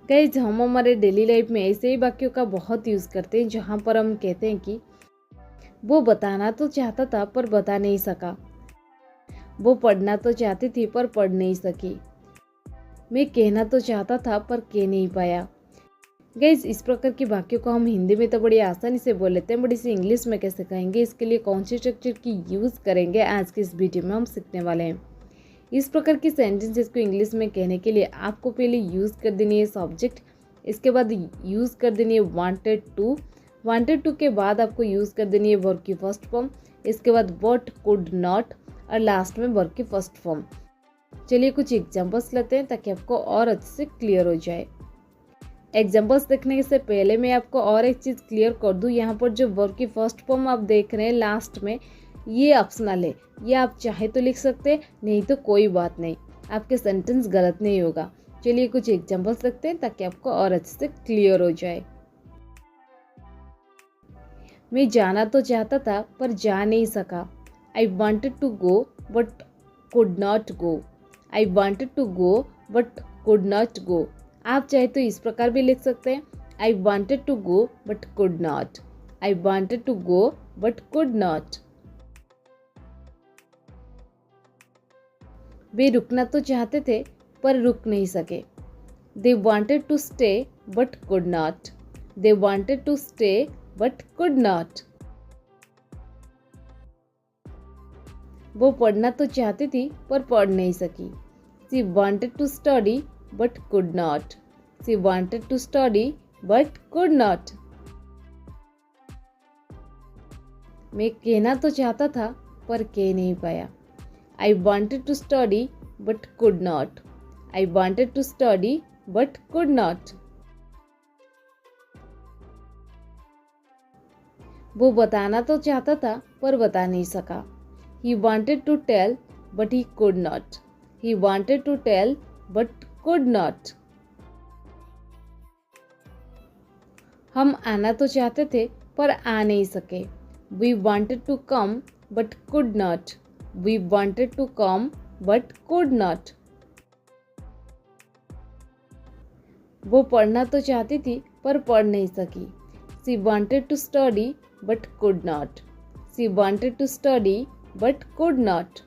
Guys, हम हमारे daily life में ऐसे ही वाक्यों का बहुत यूज़ करते हैं जहाँ पर हम कहते हैं कि वो बताना तो चाहता था पर बता नहीं सका, वो पढ़ना तो चाहती थी पर पढ़ नहीं सकी, मैं कहना तो चाहता था पर कह नहीं पाया। गाइस, इस प्रकार के वाक्यों को हम हिंदी में तो बड़ी आसानी से बोल लेते हैं, बट इसे इंग्लिश में कैसे कहेंगे, इसके लिए कौन सी स्ट्रक्चर की यूज़ करेंगे, आज के इस वीडियो में हम सीखने वाले हैं। इस प्रकार की सेंटेंसेस को इंग्लिश में कहने के लिए आपको पहले यूज़ कर देनी है सब्जेक्ट, इसके बाद यूज़ कर देनी है वांटेड टू के बाद आपको यूज़ कर देनी है वर्ब की फर्स्ट फॉर्म, इसके बाद वॉट, कुड नॉट और लास्ट में वर्ब की फर्स्ट फॉर्म। चलिए कुछ एग्जाम्पल्स लेते हैं ताकि आपको और अच्छे से क्लियर हो जाए। एग्जाम्पल्स देखने से पहले मैं आपको और एक चीज़ क्लियर कर दूँ, यहाँ पर जो वर्ब की फर्स्ट फॉर्म आप देख रहे हैं लास्ट में, ये ऑप्शनल है, ये आप चाहे तो लिख सकते हैं, नहीं तो कोई बात नहीं, आपके सेंटेंस गलत नहीं होगा। चलिए कुछ एग्जाम्पल्स देखते हैं ताकि आपको और अच्छे से क्लियर हो जाए। मैं जाना तो चाहता था पर जा नहीं सका। I wanted to go but could not go. I wanted to go but could not go. आप चाहे तो इस प्रकार भी लिख सकते हैं, I wanted to go but could not. I wanted to go but could not. वे रुकना तो चाहते थे पर रुक नहीं सके। They wanted to stay but could not. They wanted to stay but could not. वो पढ़ना तो चाहती थी पर पढ़ नहीं सकी। She wanted to study but could not. She wanted to study but could not. मैं कहना तो चाहता था पर कह नहीं पाया। I wanted to study but could not. I wanted to study but could not. वो बताना तो चाहता था पर बता नहीं सका। He wanted to tell but he could not. He wanted to tell but could not. हम आना तो चाहते थे पर आ नहीं सके। We wanted to come but could not. We wanted to come but could not. वो पढ़ना तो चाहती थी पर पढ़ नहीं सकी। She wanted to study but could not. She wanted to study but could not.